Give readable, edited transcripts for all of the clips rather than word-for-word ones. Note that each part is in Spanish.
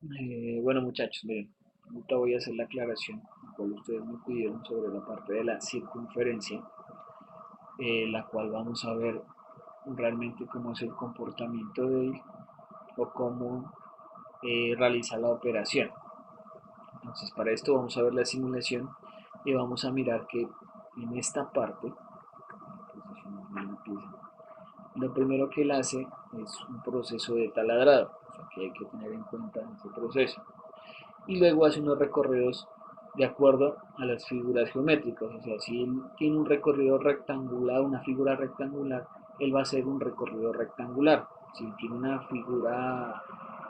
Bueno muchachos, miren, ahorita voy a hacer la aclaración, la cual ustedes me pidieron sobre la parte de la circunferencia, la cual vamos a ver realmente cómo es el comportamiento de él o cómo realiza la operación. Entonces para esto vamos a ver la simulación y vamos a mirar que en esta parte, lo primero que él hace es un proceso de taladrado, o sea que hay que tener en cuenta ese proceso. Y luego hace unos recorridos de acuerdo a las figuras geométricas. O sea, si él tiene un recorrido rectangular, una figura rectangular, él va a hacer un recorrido rectangular. Si tiene una figura,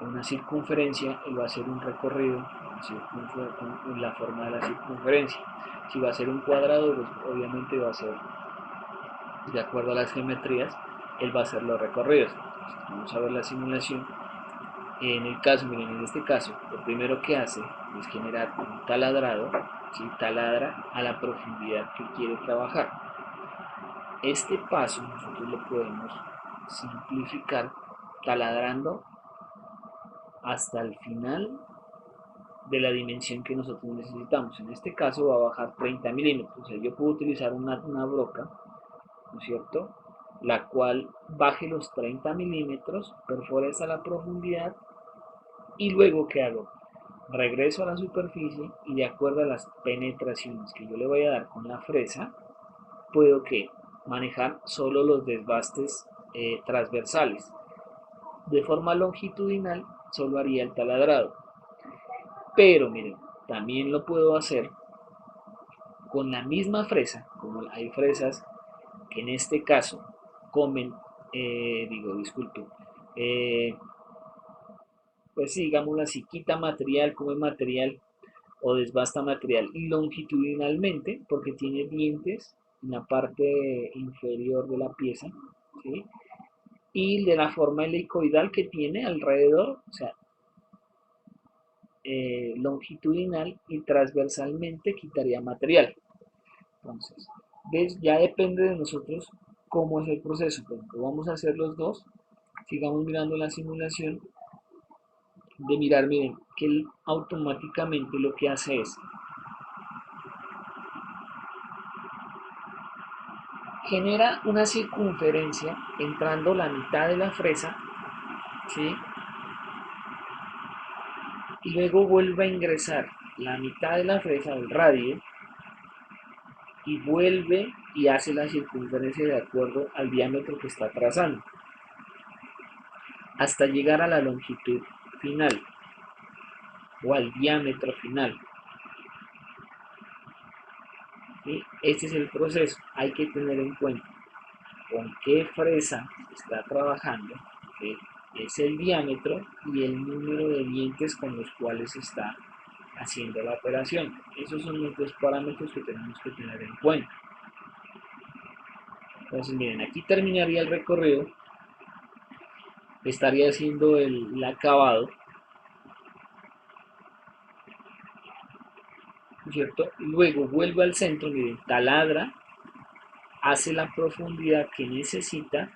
una circunferencia, él va a hacer un recorrido en la forma de la circunferencia. Si va a ser un cuadrado, pues obviamente va a ser de acuerdo a las geometrías, él va a hacer los recorridos. Entonces, vamos a ver la simulación. En el caso, miren, en este caso, lo primero que hace es generar un taladrado, ¿sí? Taladra a la profundidad que quiere trabajar. Este paso nosotros lo podemos simplificar taladrando hasta el final de la dimensión que nosotros necesitamos. En este caso va a bajar 30 milímetros. O sea, yo puedo utilizar una broca, ¿no es cierto? La cual baje los 30 milímetros, perfora hasta la profundidad y luego, ¿qué hago? Regreso a la superficie y de acuerdo a las penetraciones que yo le voy a dar con la fresa, puedo que manejar solo los desbastes transversales. De forma longitudinal solo haría el taladrado. Pero miren, también lo puedo hacer con la misma fresa, como hay fresas que en este caso comen, disculpe, eh, pues sí, digámoslo así, quita material, come material o desbasta material longitudinalmente porque tiene dientes en la parte inferior de la pieza, ¿sí? Y de la forma helicoidal que tiene alrededor, o sea, longitudinal y transversalmente quitaría material. Entonces, ¿ves? Ya depende de nosotros cómo es el proceso. Pero vamos a hacer los dos. Sigamos mirando la simulación de mirar, miren, que él automáticamente lo que hace es genera una circunferencia entrando la mitad de la fresa, ¿sí? Y luego vuelve a ingresar la mitad de la fresa al radio y vuelve y hace la circunferencia de acuerdo al diámetro que está trazando, hasta llegar a la longitud final o al diámetro final. ¿Sí? Este es el proceso, hay que tener en cuenta con qué fresa está trabajando, ¿sí? Es el diámetro y el número de dientes con los cuales está haciendo la operación. Esos son los dos parámetros que tenemos que tener en cuenta. Entonces, miren, aquí terminaría el recorrido, estaría haciendo el acabado, ¿cierto? Luego vuelve al centro, miren, taladra, hace la profundidad que necesita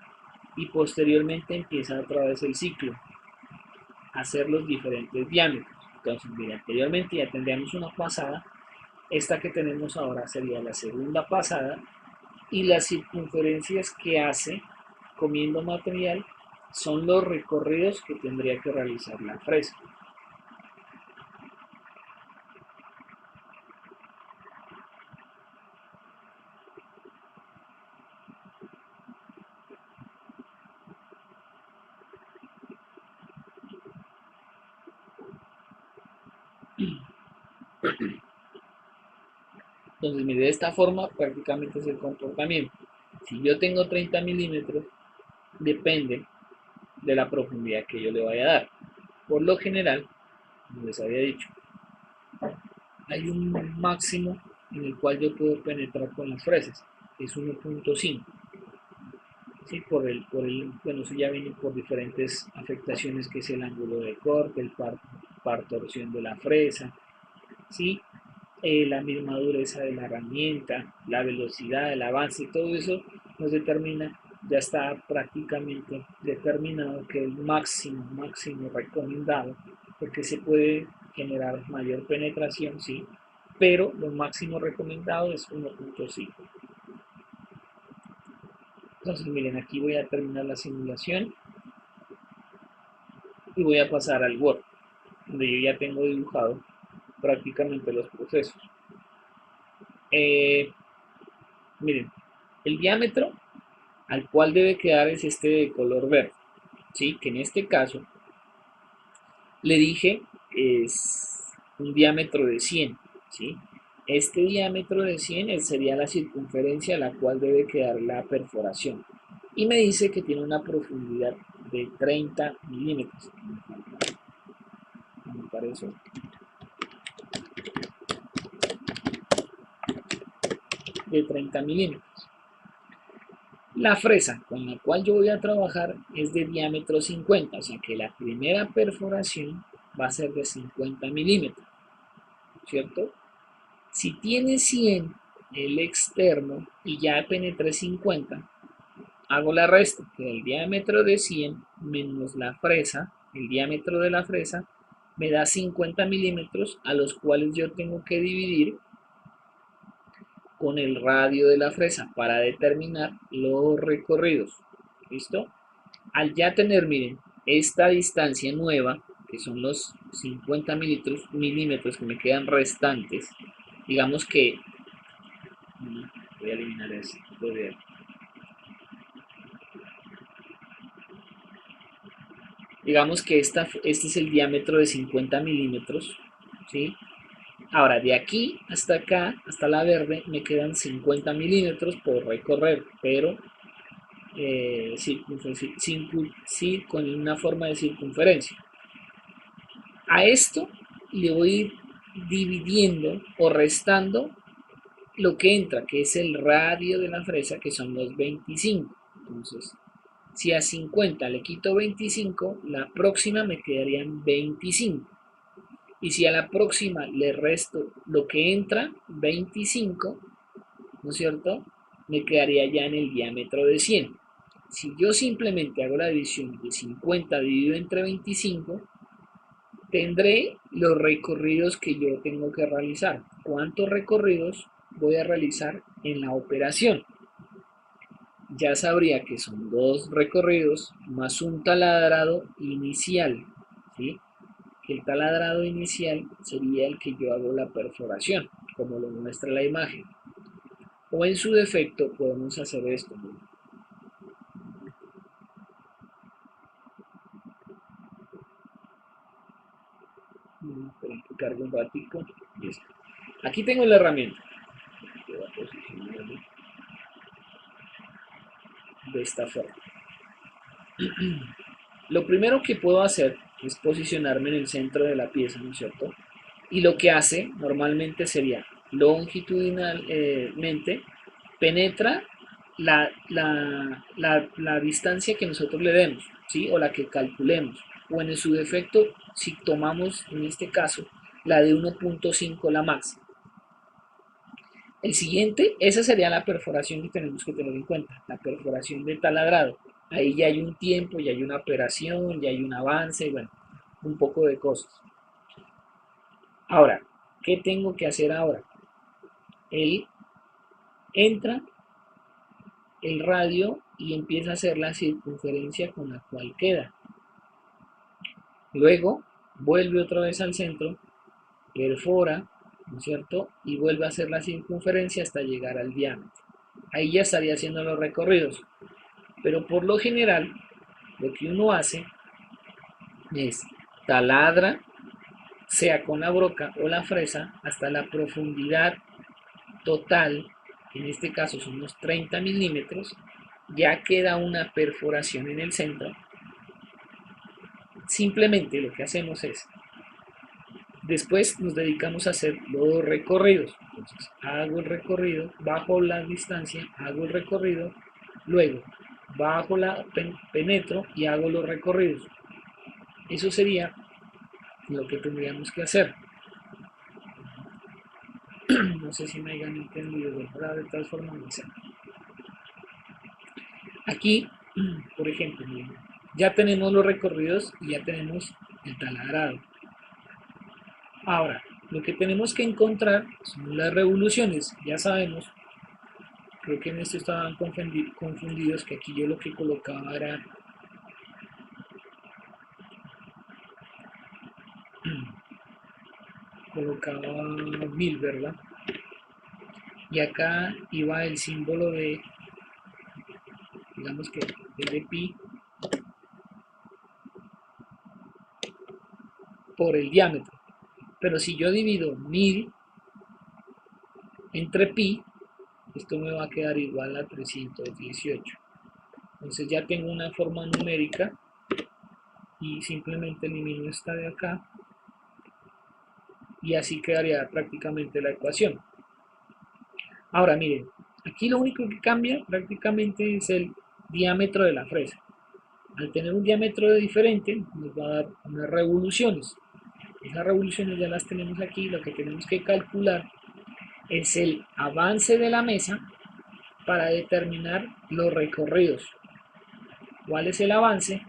y posteriormente empieza otra vez el ciclo, hacer los diferentes diámetros. Entonces, miren, anteriormente ya tendríamos una pasada, esta que tenemos ahora sería la segunda pasada y las circunferencias que hace comiendo material son los recorridos que tendría que realizar la fresa. Entonces, mire, de esta forma prácticamente es el comportamiento. Si yo tengo 30 milímetros, depende de la profundidad que yo le vaya a dar. Por lo general, como les había dicho, hay un máximo en el cual yo puedo penetrar con las fresas, es 1.5. ¿Sí? Bueno, eso ya viene por diferentes afectaciones que es el ángulo de corte, par torsión de la fresa, ¿sí? La misma dureza de la herramienta, la velocidad, el avance, todo eso nos determina, ya está prácticamente determinado que el máximo recomendado porque se puede generar mayor penetración, sí, pero lo máximo recomendado es 1.5. Entonces miren, aquí voy a terminar la simulación y voy a pasar al Word, donde yo ya tengo dibujado prácticamente los procesos. Eh, Miren, el diámetro al cual debe quedar es este de color verde, ¿sí? Que en este caso le dije es un diámetro de 100, ¿sí? Este diámetro de 100 sería la circunferencia a la cual debe quedar la perforación. Y me dice que tiene una profundidad de 30 milímetros. Me parece. De 30 milímetros. La fresa con la cual yo voy a trabajar es de diámetro 50, o sea que la primera perforación va a ser de 50 milímetros, ¿cierto? Si tiene 100 el externo y ya penetré 50, hago la resta, que el diámetro de 100 menos la fresa, el diámetro de la fresa, me da 50 milímetros a los cuales yo tengo que dividir con el radio de la fresa para determinar los recorridos. ¿Listo? Al ya tener, miren, esta distancia nueva, que son los 50 milímetros que me quedan restantes, digamos que, voy a eliminar esto de digamos que este es el diámetro de 50 milímetros, ¿sí? Ahora, de aquí hasta acá, hasta la verde, me quedan 50 milímetros por recorrer, pero sí, con una forma de circunferencia. A esto le voy a ir dividiendo o restando lo que entra, que es el radio de la fresa, que son los 25. Entonces, si a 50 le quito 25, la próxima me quedarían 25. Y si a la próxima le resto lo que entra, 25, ¿no es cierto? Me quedaría ya en el diámetro de 100. Si yo simplemente hago la división de 50 dividido entre 25, tendré los recorridos que yo tengo que realizar. ¿Cuántos recorridos voy a realizar en la operación? Ya sabría que son dos recorridos más un taladrado inicial, ¿sí? Que el taladrado inicial sería el que yo hago la perforación, como lo muestra la imagen. O en su defecto podemos hacer esto, ¿no? Esperen que cargue un ratico. Listo. Aquí tengo la herramienta. Voy a posicionarlo de esta forma. Lo primero que puedo hacer es posicionarme en el centro de la pieza, ¿no es cierto? Y lo que hace normalmente sería longitudinalmente penetra la distancia que nosotros le demos, ¿sí? O la que calculemos. O en su defecto, si tomamos en este caso la de 1.5 la máxima. El siguiente, esa sería la perforación que tenemos que tener en cuenta, la perforación de taladrado. Ahí ya hay un tiempo, ya hay una operación, ya hay un avance, bueno, un poco de cosas. Ahora, ¿qué tengo que hacer ahora? Él entra el radio y empieza a hacer la circunferencia con la cual queda. Luego vuelve otra vez al centro, perfora, ¿no es cierto? Y vuelve a hacer la circunferencia hasta llegar al diámetro. Ahí ya estaría haciendo los recorridos. Pero por lo general, lo que uno hace es taladra, sea con la broca o la fresa, hasta la profundidad total, que en este caso son unos 30 milímetros, ya queda una perforación en el centro. Simplemente lo que hacemos es, después nos dedicamos a hacer los recorridos. Entonces, hago el recorrido, bajo la distancia, hago el recorrido, luego bajo la penetro y hago los recorridos. Eso sería lo que tendríamos que hacer. No sé si me hayan entendido, ¿verdad? De tal forma, no sé. Aquí, por ejemplo, ya tenemos los recorridos y ya tenemos el taladrado. Ahora, lo que tenemos que encontrar son las revoluciones. Ya sabemos, creo que en esto estaban confundidos, que aquí yo lo que colocaba era colocaba 1000, ¿verdad? Y acá iba el símbolo de, digamos que de pi por el diámetro. Pero si yo divido 1000 entre pi, esto me va a quedar igual a 318. Entonces ya tengo una forma numérica y simplemente elimino esta de acá y así quedaría prácticamente la ecuación. Ahora miren, aquí lo único que cambia prácticamente es el diámetro de la fresa. Al tener un diámetro diferente nos va a dar unas revoluciones. Esas revoluciones ya las tenemos aquí. Lo que tenemos que calcular es el avance de la mesa para determinar los recorridos. ¿Cuál es el avance?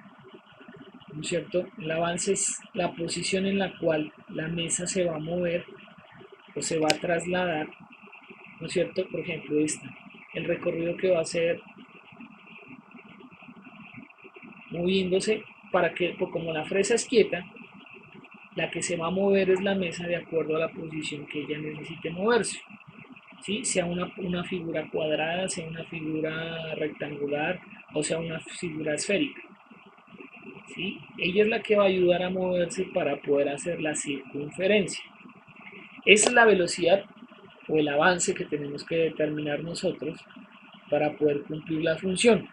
¿No es cierto? El avance es la posición en la cual la mesa se va a mover o se va a trasladar, ¿no es cierto? Por ejemplo, el recorrido que va a hacer moviéndose para que, pues como la fresa es quieta, la que se va a mover es la mesa de acuerdo a la posición que ella necesite moverse. ¿Sí? Sea una figura cuadrada, sea una figura rectangular o sea una figura esférica. ¿Sí? Ella es la que va a ayudar a moverse para poder hacer la circunferencia. Esa es la velocidad o el avance que tenemos que determinar nosotros para poder cumplir la función.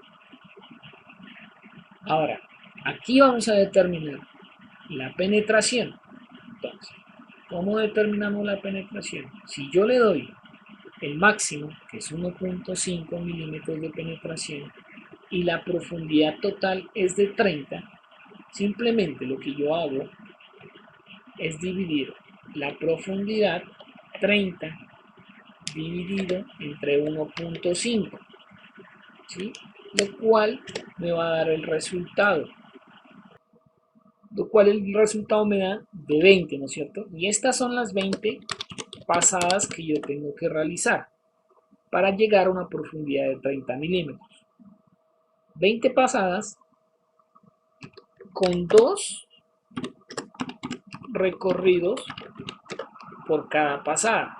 Ahora, aquí vamos a determinar la penetración. Entonces, ¿cómo determinamos la penetración? Si yo le doy el máximo, que es 1.5 milímetros de penetración, y la profundidad total es de 30, simplemente lo que yo hago es dividir la profundidad 30 dividido entre 1.5, ¿sí? Lo cual me va a dar el resultado. Lo cual el resultado me da de 20, ¿no es cierto? Y estas son las 20 pasadas que yo tengo que realizar para llegar a una profundidad de 30 milímetros. 20 pasadas con 2 recorridos por cada pasada.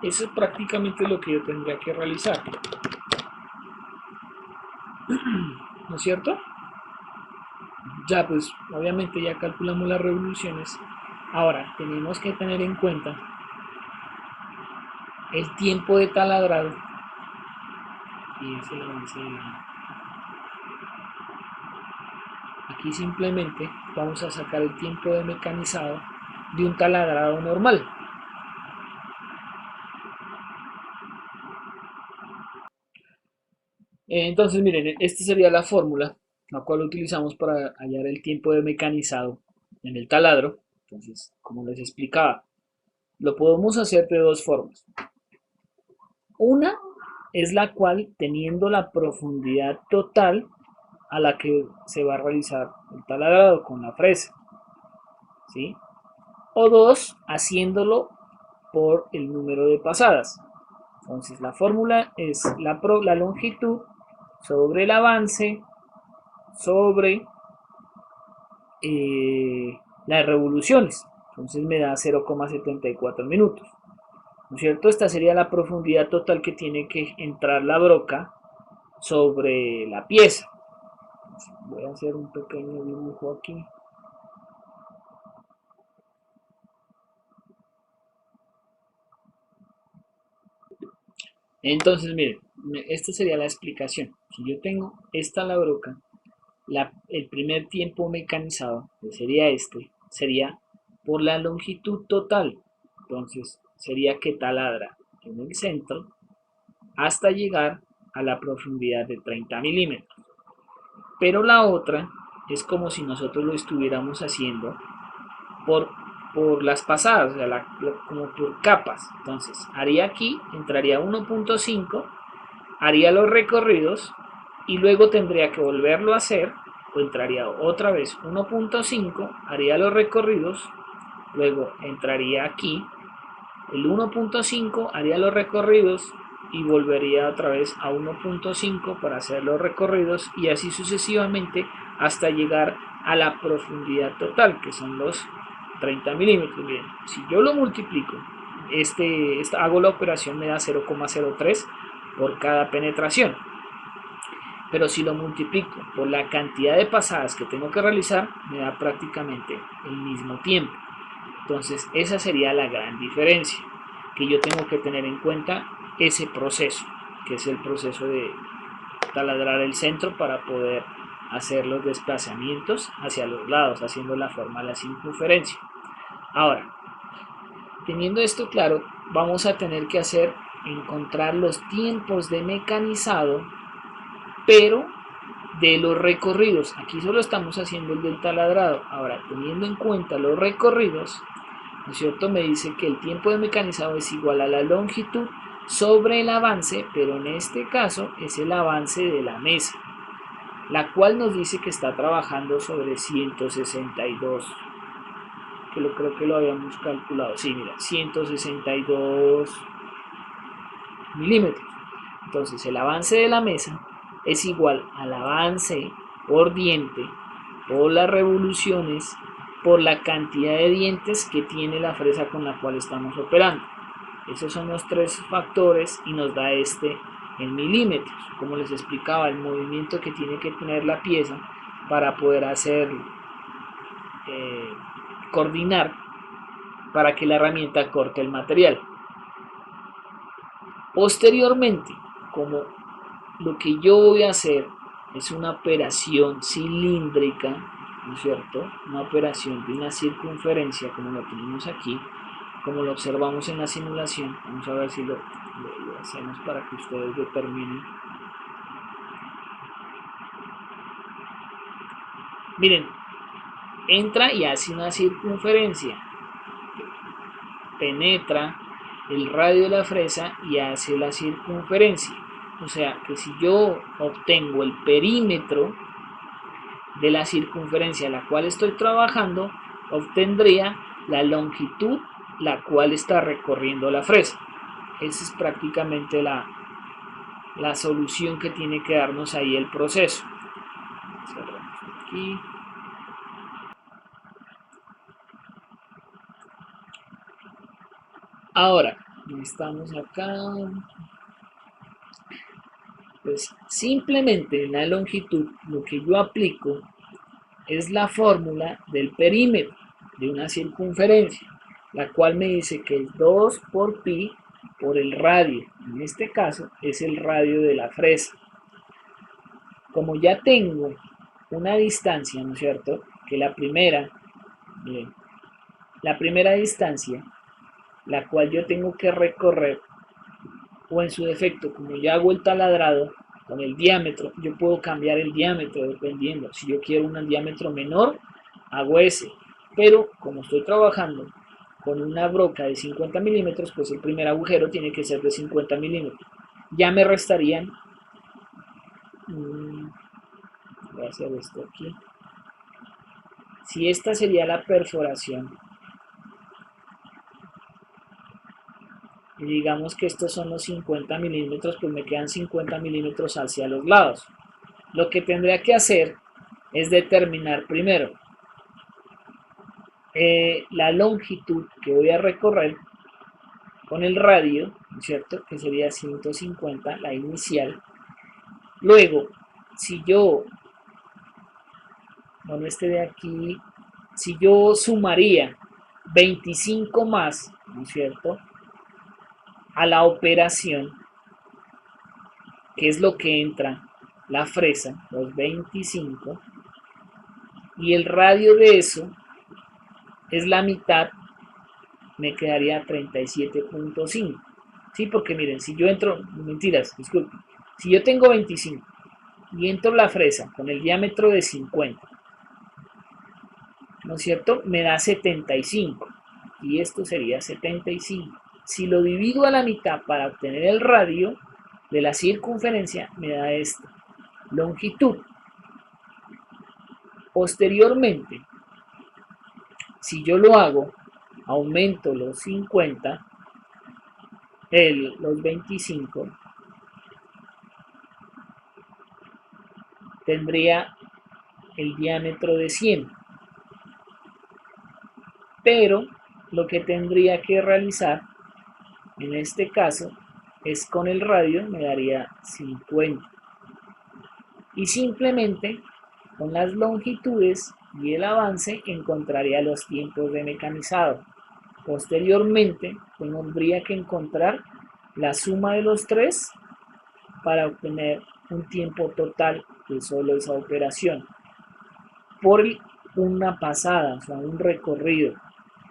Eso es prácticamente lo que yo tendría que realizar, ¿no es cierto? Ya pues obviamente ya calculamos las revoluciones. Ahora tenemos que tener en cuenta el tiempo de taladrado y es el avance de la... Aquí simplemente vamos a sacar el tiempo de mecanizado de un taladrado normal. Entonces miren, esta sería la fórmula la cual utilizamos para hallar el tiempo de mecanizado en el taladro. Entonces, como les explicaba, lo podemos hacer de dos formas. Una es la cual teniendo la profundidad total a la que se va a realizar el taladrado con la fresa, ¿sí? O dos, haciéndolo por el número de pasadas. Entonces la fórmula es la longitud sobre el avance sobre las revoluciones. Entonces me da 0,74 minutos. ¿No es cierto? Esta sería la profundidad total que tiene que entrar la broca sobre la pieza. Voy a hacer un pequeño dibujo aquí. Entonces, miren, esta sería la explicación. Si yo tengo esta la broca, el primer tiempo mecanizado, que sería sería por la longitud total. Entonces, sería que taladra en el centro hasta llegar a la profundidad de 30 milímetros. Pero la otra es como si nosotros lo estuviéramos haciendo por, por las pasadas, o sea, como por capas. Entonces, haría aquí, entraría 1.5, haría los recorridos y luego tendría que volverlo a hacer, o entraría otra vez 1.5, haría los recorridos, luego entraría aquí, el 1.5 haría los recorridos y volvería otra vez a 1.5 para hacer los recorridos y así sucesivamente hasta llegar a la profundidad total, que son los 30 milímetros. Bien, si yo lo multiplico, hago la operación, me da 0,03 por cada penetración. Pero si lo multiplico por la cantidad de pasadas que tengo que realizar, me da prácticamente el mismo tiempo. Entonces esa sería la gran diferencia, que yo tengo que tener en cuenta ese proceso, que es el proceso de taladrar el centro para poder hacer los desplazamientos hacia los lados, haciendo la forma de la circunferencia. Ahora, teniendo esto claro, vamos a tener que encontrar los tiempos de mecanizado, pero de los recorridos. Aquí solo estamos haciendo el del taladrado. Ahora, teniendo en cuenta los recorridos, ¿no es cierto? Me dice que el tiempo de mecanizado es igual a la longitud sobre el avance, pero en este caso es el avance de la mesa, la cual nos dice que está trabajando sobre 162, que creo que lo habíamos calculado. Sí, mira, 162 milímetros. Entonces el avance de la mesa es igual al avance por diente, por las revoluciones, por la cantidad de dientes que tiene la fresa con la cual estamos operando. Esos son los tres factores y nos da en milímetros. Como les explicaba, el movimiento que tiene que tener la pieza para poder coordinar para que la herramienta corte el material. Posteriormente, como lo que yo voy a hacer es una operación cilíndrica, ¿no es cierto? Una operación de una circunferencia, como lo tenemos aquí, como lo observamos en la simulación. Vamos a ver si lo hacemos para que ustedes determinen. Miren, entra y hace una circunferencia, penetra el radio de la fresa y hace la circunferencia. O sea que si yo obtengo el perímetro de la circunferencia a la cual estoy trabajando, obtendría la longitud la cual está recorriendo la fresa. Esa es prácticamente la solución que tiene que darnos ahí el proceso. Cerramos aquí. Ahora, estamos acá. Pues simplemente en la longitud lo que yo aplico es la fórmula del perímetro de una circunferencia, la cual me dice que es 2 por pi por el radio. En este caso es el radio de la fresa. Como ya tengo una distancia, ¿no es cierto? Que la primera distancia, la cual yo tengo que recorrer, o en su defecto, como ya hago el taladrado, con el diámetro, yo puedo cambiar el diámetro dependiendo. Si yo quiero un diámetro menor, hago ese. Pero como estoy trabajando con una broca de 50 milímetros, pues el primer agujero tiene que ser de 50 milímetros. Ya me restarían, voy a hacer esto aquí. Si esta sería la perforación, y digamos que estos son los 50 milímetros, pues me quedan 50 milímetros hacia los lados. Lo que tendría que hacer es determinar primero la longitud que voy a recorrer con el radio, ¿cierto? Que sería 150, la inicial. Luego, si yo, bueno, este de aquí, si yo sumaría 25 más, ¿no es cierto?, a la operación, que es lo que entra la fresa, los 25, y el radio de eso es la mitad, me quedaría 37.5. Sí, porque miren, si yo entro, mentiras, disculpen, si yo tengo 25 y entro la fresa con el diámetro de 50, ¿no es cierto? Me da 75 y esto sería 75. Si lo divido a la mitad para obtener el radio de la circunferencia, me da esta longitud. Posteriormente, si yo lo hago aumento los 50, los 25, tendría el diámetro de 100. Pero lo que tendría que realizar en este caso es con el radio me daría 50. Y simplemente con las longitudes y el avance encontraría los tiempos de mecanizado. Posteriormente tendría que encontrar la suma de los tres para obtener un tiempo total de solo esa operación por una pasada, o sea, un recorrido.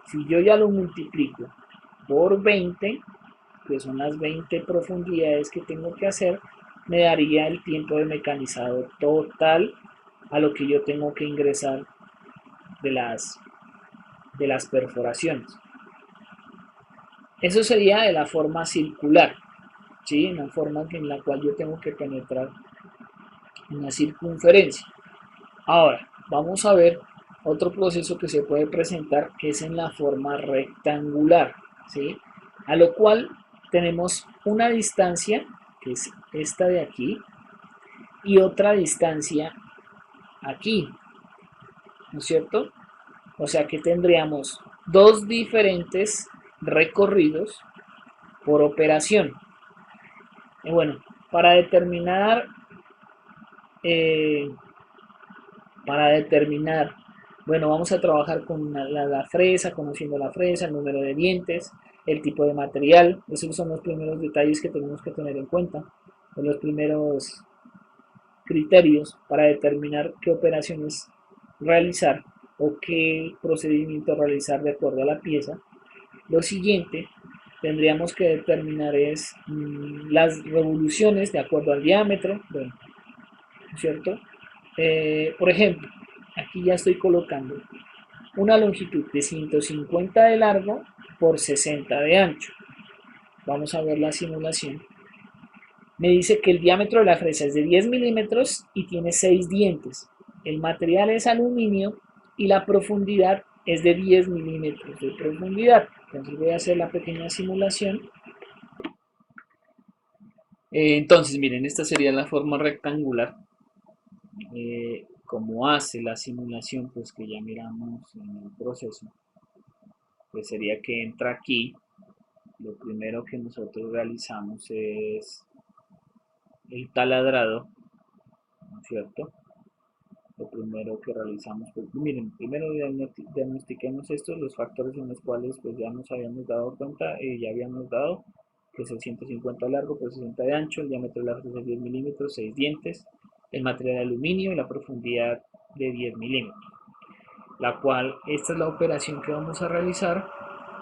Si yo ya lo multiplico por 20, que son las 20 profundidades que tengo que hacer, me daría el tiempo de mecanizado total a lo que yo tengo que ingresar de las perforaciones. Eso sería de la forma circular, ¿sí? En la forma en la cual yo tengo que penetrar una circunferencia. Ahora, vamos a ver otro proceso que se puede presentar, que es en la forma rectangular, ¿sí? A lo cual tenemos una distancia, que es esta de aquí, y otra distancia aquí, ¿no es cierto? O sea que tendríamos dos diferentes recorridos por operación. Y bueno, para determinar, eh, para determinar, bueno, vamos a trabajar con la fresa, conociendo la fresa, el número de dientes, el tipo de material. Esos son los primeros detalles que tenemos que tener en cuenta, los primeros criterios para determinar qué operaciones realizar o qué procedimiento realizar de acuerdo a la pieza. Lo siguiente tendríamos que determinar es las revoluciones de acuerdo al diámetro, bueno, ¿cierto? Por ejemplo, aquí ya estoy colocando una longitud de 150 de largo por 60 de ancho. Vamos a ver la simulación. Me dice que el diámetro de la fresa es de 10 milímetros y tiene 6 dientes. El material es aluminio y la profundidad es de 10 milímetros de profundidad. Entonces voy a hacer la pequeña simulación. Entonces, miren, esta sería la forma rectangular. Como hace la simulación, pues que ya miramos en el proceso, pues sería que entra aquí. Lo primero que nosotros realizamos es el taladrado, ¿no es cierto? Lo primero que realizamos, pues miren, primero diagnostiquemos estos, los factores en los cuales pues ya nos habíamos dado cuenta, ya habíamos dado, que es el 150 largo por 60 de ancho, el diámetro de la fresa es 10 milímetros, 6 dientes, el material de aluminio y la profundidad de 10 milímetros, la cual esta es la operación que vamos a realizar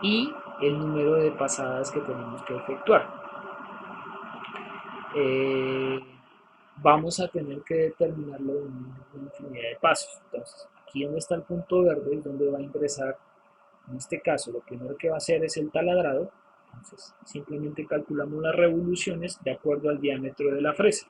y el número de pasadas que tenemos que efectuar. Vamos a tener que determinarlo en una infinidad de pasos. Entonces, aquí donde está el punto verde es donde va a ingresar, en este caso, lo primero que va a hacer es el taladrado. Entonces, simplemente calculamos las revoluciones de acuerdo al diámetro de la fresa.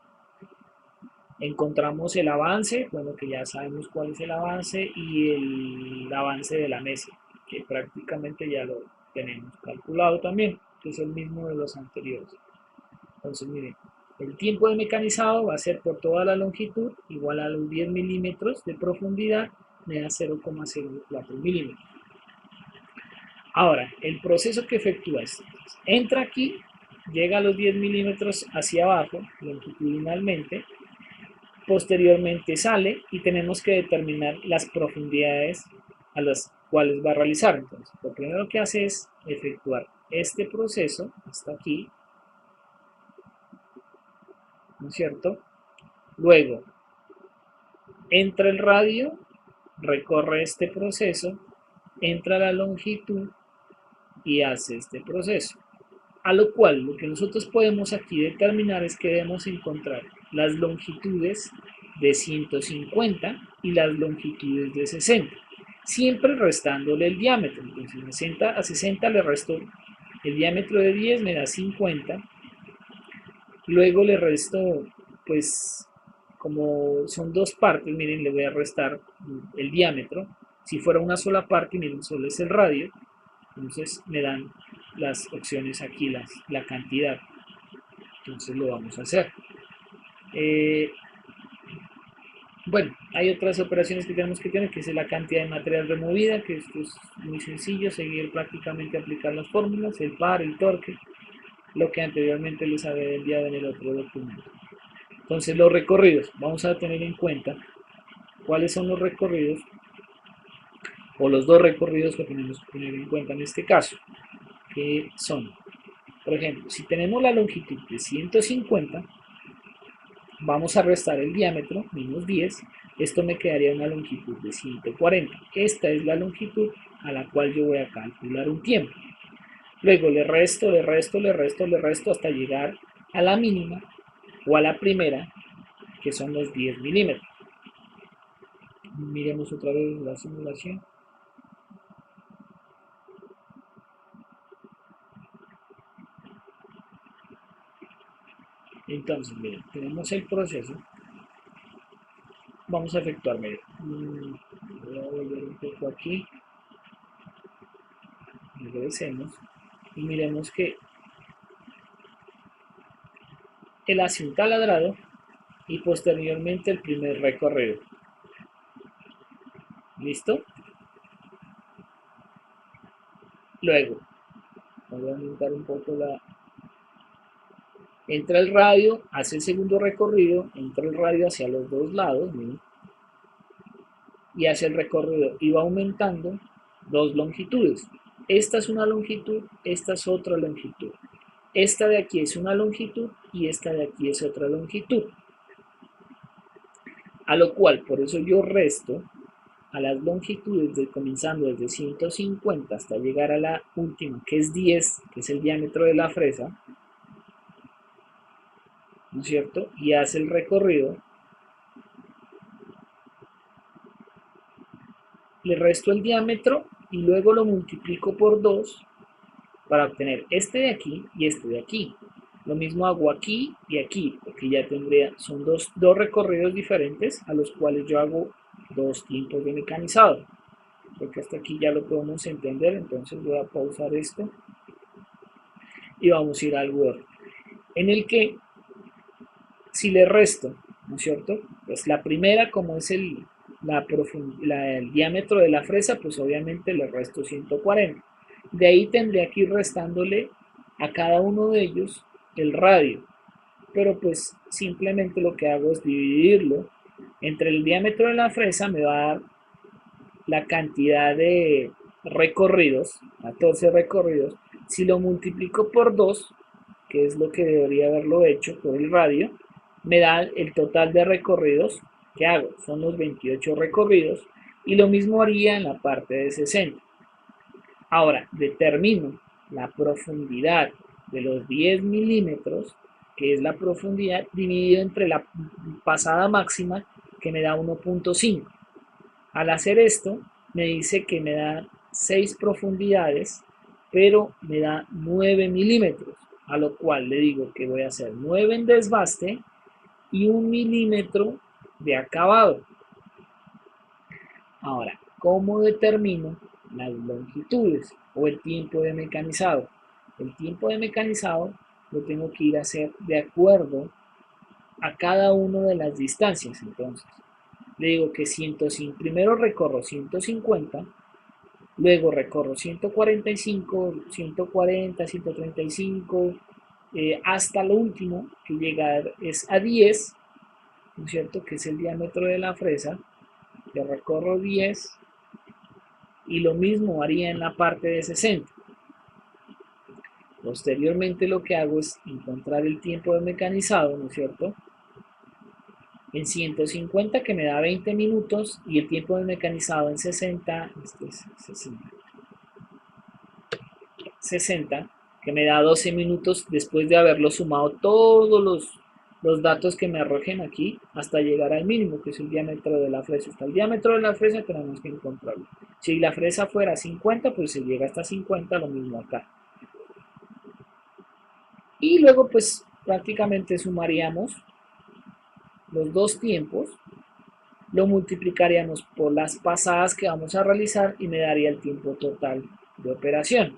Encontramos el avance, bueno, que ya sabemos cuál es el avance, y el avance de la mesa, que prácticamente ya lo tenemos calculado también, que es el mismo de los anteriores. Entonces, miren, el tiempo de mecanizado va a ser por toda la longitud igual a los 10 milímetros de profundidad, me da 0,04 milímetros. Ahora, el proceso que efectúa es, entra aquí, llega a los 10 milímetros hacia abajo, longitudinalmente, posteriormente sale y tenemos que determinar las profundidades a las cuales va a realizar. Entonces, lo primero que hace es efectuar este proceso, hasta aquí, ¿no es cierto? Luego, entra el radio, recorre este proceso, entra la longitud y hace este proceso. A lo cual lo que nosotros podemos aquí determinar es que debemos encontrar las longitudes de 150 y las longitudes de 60, siempre restándole el diámetro. Entonces 60 a 60 le resto el diámetro de 10, me da 50, luego le resto, pues como son dos partes, miren, le voy a restar el diámetro. Si fuera una sola parte, miren, solo es el radio, Entonces me dan las opciones aquí, la cantidad. Entonces lo vamos a hacer. Eh, bueno, hay otras operaciones que tenemos que tener, que es la cantidad de material removida, que esto es muy sencillo, seguir prácticamente aplicar las fórmulas, el par, el torque, lo que anteriormente les había enviado en el otro documento. Entonces los recorridos, vamos a tener en cuenta cuáles son los recorridos o los dos recorridos que tenemos que tener en cuenta en este caso, que son, por ejemplo, si tenemos la longitud de 150, vamos a restar el diámetro, menos 10, esto me quedaría una longitud de 140. Esta es la longitud a la cual yo voy a calcular un tiempo. Luego le resto, le resto, le resto, le resto hasta llegar a la mínima o a la primera, que son los 10 milímetros. Miremos otra vez la simulación. Entonces, miren, tenemos el proceso. Vamos a efectuar, miren. Voy a volver un poco aquí. Regresemos. Y miremos que él hace un taladrado y posteriormente el primer recorrido. ¿Listo? Luego, voy a aumentar un poco la... Entra el radio, hace el segundo recorrido, entra el radio hacia los dos lados, miren, y hace el recorrido y va aumentando dos longitudes. Esta es una longitud, esta es otra longitud. Esta de aquí es una longitud y esta de aquí es otra longitud. A lo cual, por eso yo resto a las longitudes comenzando desde 150 hasta llegar a la última, que es 10, que es el diámetro de la fresa, ¿no es cierto? Y hace el recorrido. Le resto el diámetro y luego lo multiplico por 2 para obtener este de aquí y este de aquí. Lo mismo hago aquí y aquí, porque ya tendría, son dos recorridos diferentes a los cuales yo hago dos tiempos de mecanizado. Porque hasta aquí ya lo podemos entender, entonces voy a pausar esto y vamos a ir al Word, en el que si le resto, ¿no es cierto? Pues la primera, como es el diámetro de la fresa, pues obviamente le resto 140. De ahí tendría que ir restándole a cada uno de ellos el radio. Pero pues simplemente lo que hago es dividirlo entre el diámetro de la fresa, me va a dar la cantidad de recorridos, 14 recorridos. Si lo multiplico por 2, que es lo que debería haberlo hecho por el radio, me da el total de recorridos que hago, son los 28 recorridos, y lo mismo haría en la parte de 60. Ahora, determino la profundidad de los 10 milímetros, que es la profundidad dividido entre la pasada máxima, que me da 1.5. Al hacer esto, me dice que me da 6 profundidades, pero me da 9 milímetros, a lo cual le digo que voy a hacer 9 en desbaste y 1 milímetro de acabado. Ahora, ¿cómo determino las longitudes o el tiempo de mecanizado? El tiempo de mecanizado lo tengo que ir a hacer de acuerdo a cada una de las distancias. Entonces, le digo que 105, primero recorro 150, luego recorro 145, 140, 135, hasta lo último que llegar es a 10, ¿no es cierto? Que es el diámetro de la fresa, que recorro 10 y lo mismo haría en la parte de 60. Posteriormente lo que hago es encontrar el tiempo de mecanizado, ¿no es cierto? En 150 que me da 20 minutos y el tiempo de mecanizado en 60, 60 que me da 12 minutos después de haberlo sumado todos los datos que me arrojen aquí hasta llegar al mínimo, que es el diámetro de la fresa. Hasta el diámetro de la fresa tenemos que encontrarlo. Si la fresa fuera 50, pues se llega hasta 50, lo mismo acá. Y luego pues prácticamente sumaríamos los dos tiempos, lo multiplicaríamos por las pasadas que vamos a realizar y me daría el tiempo total de operación.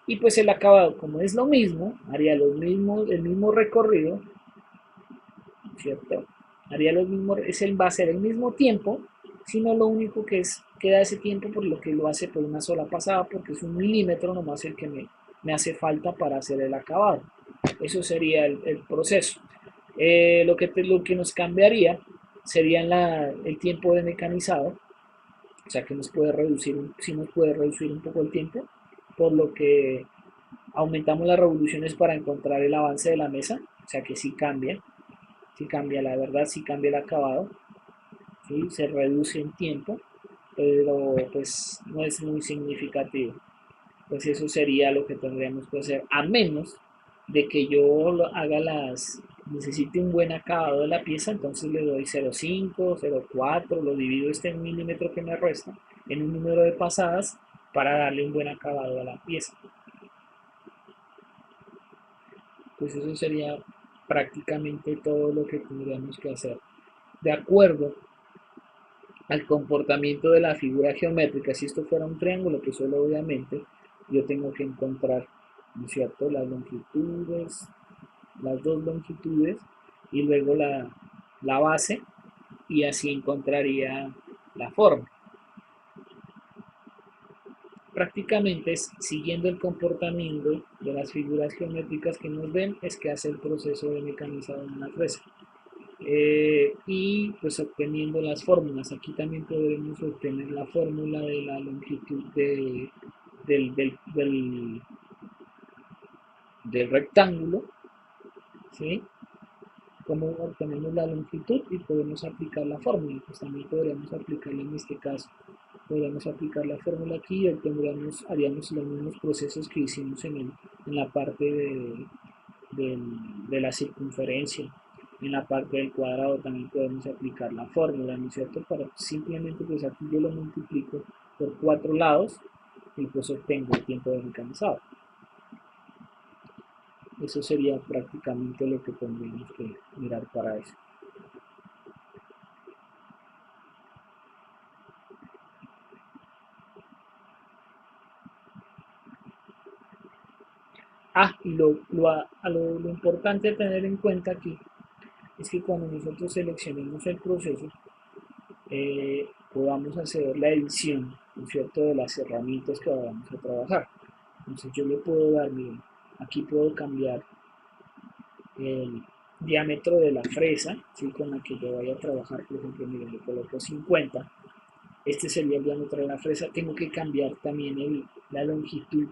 Y pues el acabado, como es lo mismo, haría el mismo recorrido, ¿cierto? Haría lo mismo, va a ser el mismo tiempo, sino lo único que es, queda ese tiempo por lo que lo hace por una sola pasada, porque es 1 milímetro nomás el que me hace falta para hacer el acabado. Eso sería el proceso. Lo que nos cambiaría sería el tiempo de mecanizado, o sea que nos puede reducir, sí nos puede reducir un poco el tiempo, por lo que aumentamos las revoluciones para encontrar el avance de la mesa, o sea que sí cambia la verdad, sí cambia el acabado, ¿sí? Se reduce en tiempo, pero pues no es muy significativo. Pues eso sería lo que tendríamos que hacer, a menos de que yo haga necesite un buen acabado de la pieza, entonces le doy 0,5, 0,4, lo divido en milímetro que me resta en un número de pasadas para darle un buen acabado a la pieza. Pues eso sería prácticamente todo lo que tendríamos que hacer. De acuerdo al comportamiento de la figura geométrica, si esto fuera un triángulo, pues solo obviamente yo tengo que encontrar, ¿no es cierto?, las longitudes, las dos longitudes y luego la base, y así encontraría la forma. Prácticamente es siguiendo el comportamiento de las figuras geométricas que nos ven, es que hace el proceso de mecanizado en una fresa. Y pues obteniendo las fórmulas, aquí también podremos obtener la fórmula de la longitud del, del, del, del rectángulo, ¿sí? Cómo obtenemos la longitud y podemos aplicar la fórmula, pues también podríamos aplicarla en este caso. Podríamos aplicar la fórmula aquí y haríamos los mismos procesos que hicimos en la parte de la circunferencia. En la parte del cuadrado también podemos aplicar la fórmula, ¿no es cierto? Para simplemente, pues aquí yo lo multiplico por 4 lados y pues obtengo el tiempo de mecanizado. Eso sería prácticamente lo que tendríamos que mirar para eso. Y lo importante a tener en cuenta aquí es que cuando nosotros seleccionemos el proceso, podamos hacer la edición, ¿no es cierto?, de las herramientas que vamos a trabajar. Entonces yo le puedo dar, miren, aquí puedo cambiar el diámetro de la fresa, ¿sí?, con la que yo vaya a trabajar. Por ejemplo, miren, le coloco 50, este sería el diámetro de la fresa. Tengo que cambiar también la longitud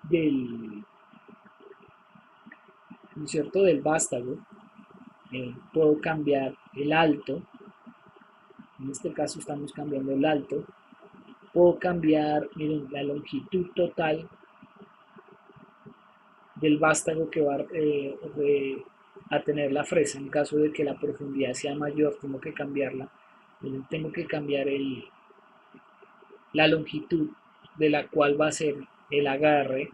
del, ¿no es cierto?, del vástago. Puedo cambiar el alto, en este caso estamos cambiando el alto. Puedo cambiar, miren, la longitud total del vástago que va a tener la fresa. En caso de que la profundidad sea mayor, tengo que cambiarla. Tengo que cambiar la longitud de la cual va a ser el agarre,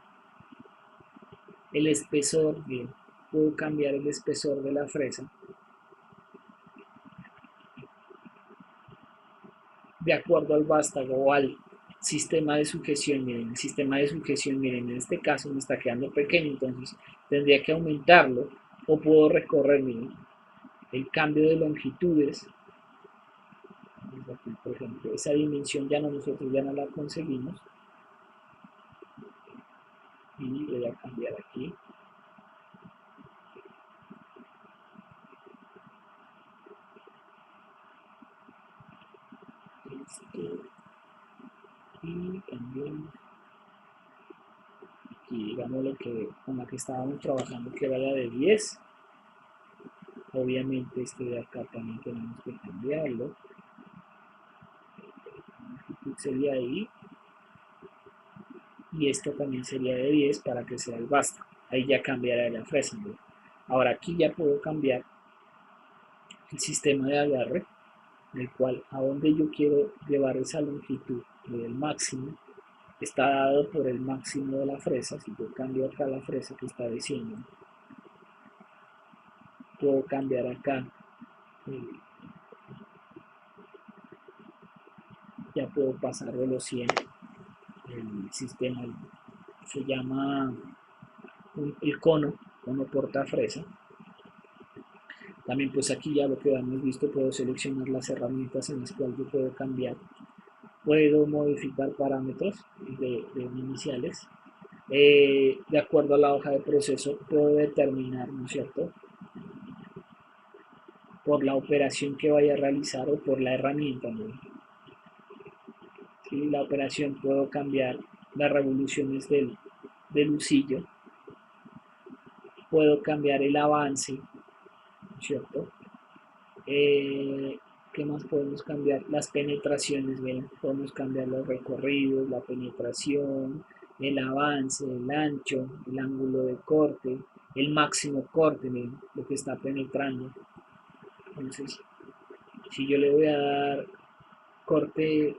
el espesor. Bien, puedo cambiar el espesor de la fresa de acuerdo al vástago o al sistema de sujeción. Miren, el sistema de sujeción, miren, en este caso me está quedando pequeño, entonces tendría que aumentarlo, o puedo recorrer, miren, el cambio de longitudes. Aquí, por ejemplo, esa dimensión nosotros ya no la conseguimos, y voy a cambiar aquí. Y cambiamos aquí, digamos, lo que con la que estábamos trabajando, que era la de 10. Obviamente este de acá también tenemos que cambiarlo. Sería ahí, y esto también sería de 10 para que sea el basta. Ahí ya cambiará la fresa, ¿no? Ahora aquí ya puedo cambiar el sistema de agarre, el cual a donde yo quiero llevar esa longitud del máximo está dado por el máximo de la fresa. Si yo cambio acá la fresa que está diciendo, puedo cambiar acá, ya puedo pasar de los 100 el sistema se llama el cono porta fresa. También pues aquí ya lo que hemos visto, puedo seleccionar las herramientas en las cuales yo puedo cambiar, puedo modificar parámetros de iniciales. De acuerdo a la hoja de proceso puedo determinar, ¿no es cierto?, por la operación que vaya a realizar o por la herramienta, ¿no? ¿Sí? La operación puedo cambiar las revoluciones del usillo, puedo cambiar el avance, ¿no es cierto? ¿Qué más podemos cambiar? Las penetraciones, ¿ven? Podemos cambiar los recorridos, la penetración, el avance, el ancho, el ángulo de corte, el máximo corte, ¿ven? Lo que está penetrando. Entonces, si yo le voy a dar corte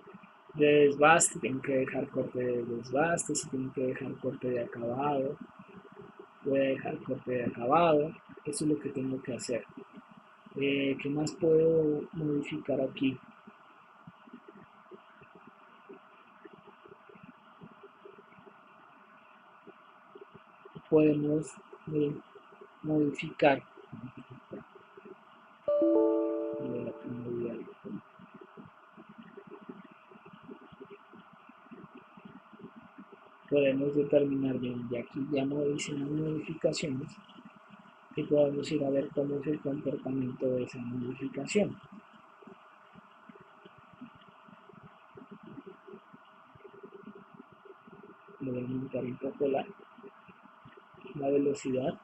de desbaste, tengo que dejar corte de desbaste, si tengo que dejar corte de acabado, voy a dejar corte de acabado, eso es lo que tengo que hacer. ¿Qué más puedo modificar aquí? Podemos modificar podemos determinar bien, y aquí ya no dicen las modificaciones, y podemos ir a ver cómo es el comportamiento de esa modificación. Voy a aumentar un poco la velocidad.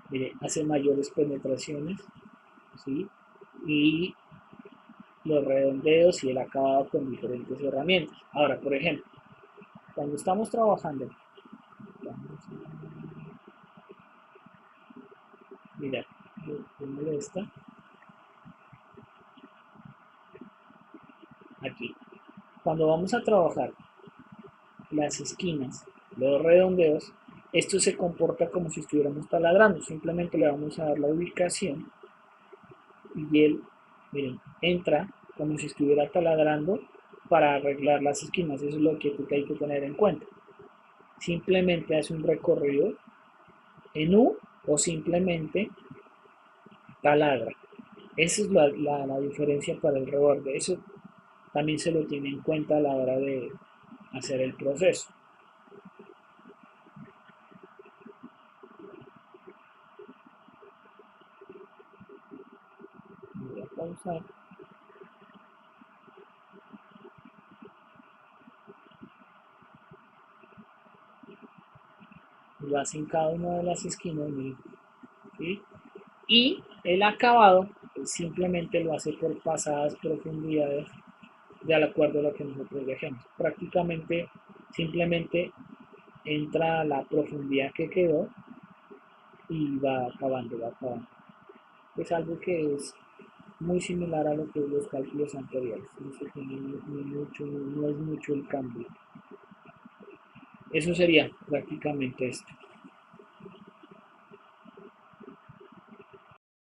Mire, hace mayores penetraciones, ¿sí? Y los redondeos y el acabado con diferentes herramientas. Ahora, por ejemplo, cuando estamos trabajando, mira, me esta aquí. Cuando vamos a trabajar las esquinas, los redondeos, esto se comporta como si estuviéramos taladrando. Simplemente le vamos a dar la ubicación y él, miren, entra como si estuviera taladrando para arreglar las esquinas. Eso es lo que hay que tener en cuenta. Simplemente hace un recorrido en U o simplemente taladra. Esa es la diferencia para el reborde. Eso también se lo tiene en cuenta a la hora de hacer el proceso. Voy a pausar. Lo hace en cada una de las esquinas, ¿sí? Y el acabado pues, simplemente lo hace por pasadas profundidades de acuerdo a lo que nosotros dejemos. Prácticamente simplemente entra a la profundidad que quedó y va acabando, va acabando. Es algo que es muy similar a lo que los cálculos anteriores. No es mucho el cambio. Eso sería prácticamente esto.